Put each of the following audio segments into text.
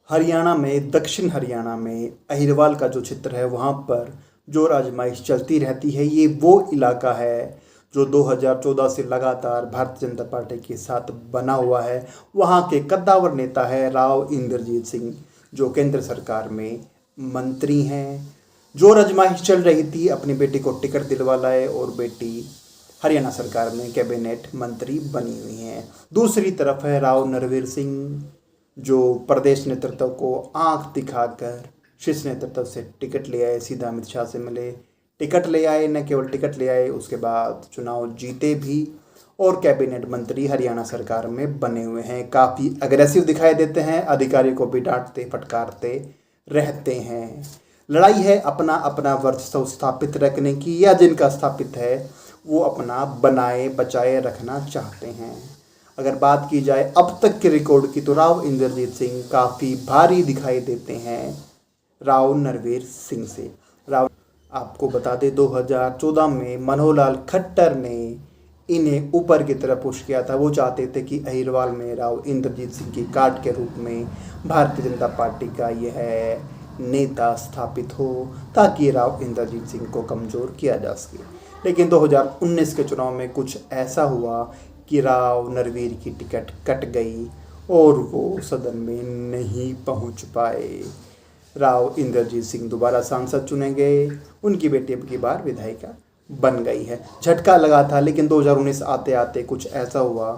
हरियाणा में, दक्षिण हरियाणा में अहिरवाल का जो क्षेत्र है वहाँ पर जो आजमाइश चलती रहती है, ये वो इलाका है जो 2014 से लगातार भारतीय जनता पार्टी के साथ बना हुआ है। वहाँ के कद्दावर नेता है राव इंद्रजीत सिंह, जो केंद्र सरकार में मंत्री हैं। जो आजमाइश चल रही थी, अपनी बेटी को टिकट दिलवा लाए और बेटी हरियाणा सरकार में कैबिनेट मंत्री बनी हुई हैं। दूसरी तरफ है राव नरवीर सिंह, जो प्रदेश नेतृत्व को आंख दिखाकर शीर्ष नेतृत्व से टिकट ले आए, सीधा अमित शाह से मिले, टिकट ले आए, न केवल टिकट ले आए, उसके बाद चुनाव जीते भी और कैबिनेट मंत्री हरियाणा सरकार में बने हुए हैं। काफ़ी अग्रेसिव दिखाई देते हैं, अधिकारियों को भी डांटते फटकारते रहते हैं। लड़ाई है अपना अपना वर्चस्व स्थापित रखने की, या जिनका स्थापित है वो अपना बनाए बचाए रखना चाहते हैं। अगर बात की जाए अब तक के रिकॉर्ड की, तो राव इंद्रजीत सिंह काफ़ी भारी दिखाई देते हैं राव नरवीर सिंह से। राव आपको बता दें, 2014 में मनोहर लाल खट्टर ने इन्हें ऊपर की तरफ पुश किया था। वो चाहते थे कि अहिरवाल में राव इंद्रजीत सिंह की कार्ड के रूप में भारतीय जनता पार्टी का यह नेता स्थापित हो, ताकि राव इंद्रजीत सिंह को कमज़ोर किया जा सके। लेकिन 2019 के चुनाव में कुछ ऐसा हुआ कि राव नरवीर की टिकट कट गई और वो सदन में नहीं पहुंच पाए। राव इंद्रजीत सिंह दोबारा सांसद चुने गए, उनकी बेटी अब की बार विधायिका बन गई है। झटका लगा था, लेकिन 2019 आते आते कुछ ऐसा हुआ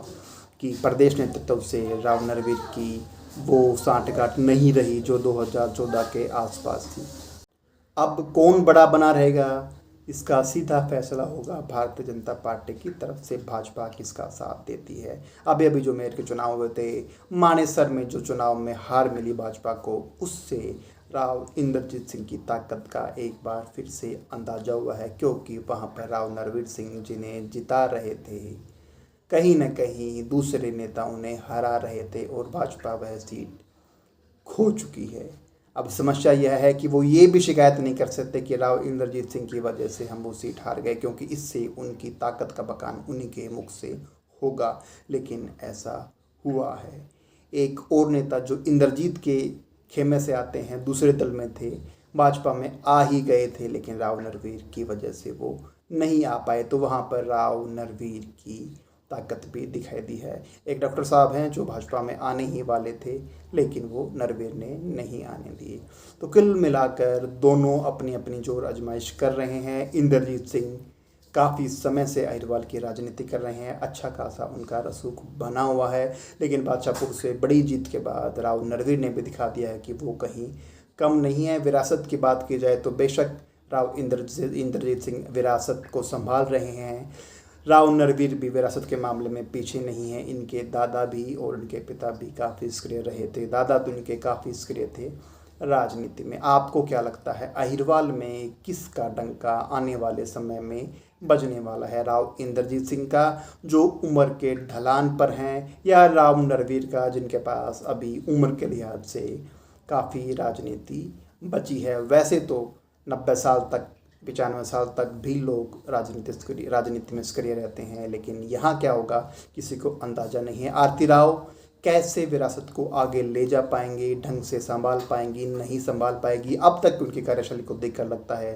कि प्रदेश नेतृत्व से राव नरवीर की वो सांठगांठ नहीं रही जो 2014 के आसपास थी। अब कौन बड़ा बना रहेगा, इसका सीधा फैसला होगा भारतीय जनता पार्टी की तरफ से, भाजपा किसका साथ देती है। अभी अभी जो मेयर के चुनाव हुए थे, मानेसर में जो चुनाव में हार मिली भाजपा को, उससे राव इंद्रजीत सिंह की ताकत का एक बार फिर से अंदाजा हुआ है, क्योंकि वहाँ पर राव नरवीर सिंह जिन्हें जिता रहे थे, कहीं न कहीं दूसरे नेता उन्हें हरा रहे थे और भाजपा वह सीट खो चुकी है। अब समस्या यह है कि वो ये भी शिकायत नहीं कर सकते कि राव इंद्रजीत सिंह की वजह से हम वो सीट हार गए, क्योंकि इससे उनकी ताकत का बयान उन्हीं के मुख से होगा। लेकिन ऐसा हुआ है। एक और नेता जो इंद्रजीत के खेमे से आते हैं, दूसरे दल में थे, भाजपा में आ ही गए थे, लेकिन राव नरवीर की वजह से वो नहीं आ पाए, तो वहाँ पर राव नरवीर की ताकत भी दिखाई दी है। एक डॉक्टर साहब हैं जो भाजपा में आने ही वाले थे, लेकिन वो नरवीर ने नहीं आने दिए। तो कुल मिलाकर दोनों अपनी अपनी जोर आजमाइश कर रहे हैं। इंद्रजीत सिंह काफ़ी समय से अहिरवाल की राजनीति कर रहे हैं, अच्छा खासा उनका रसूख बना हुआ है, लेकिन बादशाहपुर से बड़ी जीत के बाद राव नरवीर ने भी दिखा दिया है कि वो कहीं कम नहीं है। विरासत की बात की जाए तो बेशक राव इंद्रजीत सिंह विरासत को संभाल रहे हैं, राव नरवीर भी विरासत के मामले में पीछे नहीं है। इनके दादा भी और इनके पिता भी काफ़ी सक्रिय रहे थे, दादा तो इनके काफ़ी सक्रिय थे राजनीति में। आपको क्या लगता है, अहिरवाल में किसका डंका आने वाले समय में बजने वाला है? राव इंद्रजीत सिंह का जो उम्र के ढलान पर हैं, या राव नरवीर का जिनके पास अभी उम्र के लिहाज से काफ़ी राजनीति बची है? वैसे तो 90 साल तक, 95 साल तक भी लोग राजनीति में सक्रिय रहते हैं, लेकिन यहाँ क्या होगा किसी को अंदाज़ा नहीं है। आरती राव कैसे विरासत को आगे ले जा पाएंगे, ढंग से संभाल पाएंगी, नहीं संभाल पाएगी। अब तक उनकी कार्यशैली को देखकर लगता है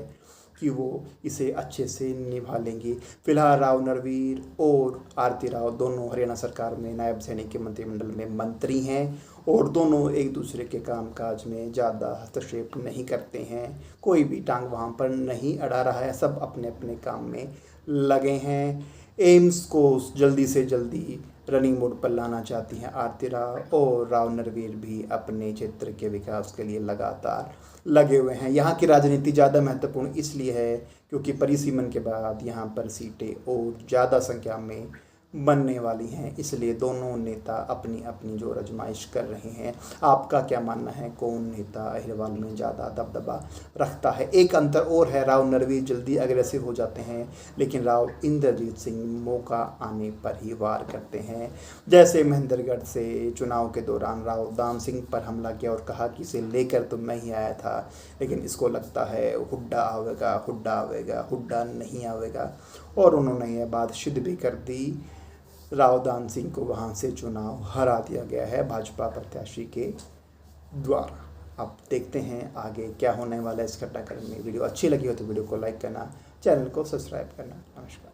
कि वो इसे अच्छे से निभा लेंगी। फिलहाल राव नरवीर और आरती राव दोनों हरियाणा सरकार में नायब सैनिक के मंत्रिमंडल में मंत्री हैं और दोनों एक दूसरे के कामकाज में ज़्यादा हस्तक्षेप नहीं करते हैं, कोई भी टांग वहाँ पर नहीं अड़ा रहा है, सब अपने अपने काम में लगे हैं। एम्स को जल्दी से जल्दी रनिंग मोड पर लाना चाहती हैं आरती राव, और राव नरवीर भी अपने क्षेत्र के विकास के लिए लगातार लगे हुए हैं। यहाँ की राजनीति ज़्यादा महत्वपूर्ण इसलिए है क्योंकि परिसीमन के बाद यहाँ पर सीटें और ज़्यादा संख्या में बनने वाली हैं, इसलिए दोनों नेता अपनी अपनी जोर आजमाइश कर रहे हैं। आपका क्या मानना है, कौन नेता अहिरवाल में ज़्यादा दबदबा रखता है? एक अंतर और है, राव नरवीर जल्दी अग्रेसिव हो जाते हैं, लेकिन राव इंद्रजीत सिंह मौका आने पर ही वार करते हैं। जैसे महेंद्रगढ़ से चुनाव के दौरान राव दाम सिंह पर हमला किया और कहा कि इसे लेकर तो मैं ही आया था, लेकिन इसको लगता है हुड्डा आवेगा, हुड्डा आवेगा, हुड्डा नहीं आवेगा, और उन्होंने यह बात सिद्ध भी कर दी। राव दान सिंह को वहाँ से चुनाव हरा दिया गया है भाजपा प्रत्याशी के द्वारा। अब देखते हैं आगे क्या होने वाला है इस घटनाक्रम में। वीडियो अच्छी लगी हो तो वीडियो को लाइक करना, चैनल को सब्सक्राइब करना। नमस्कार।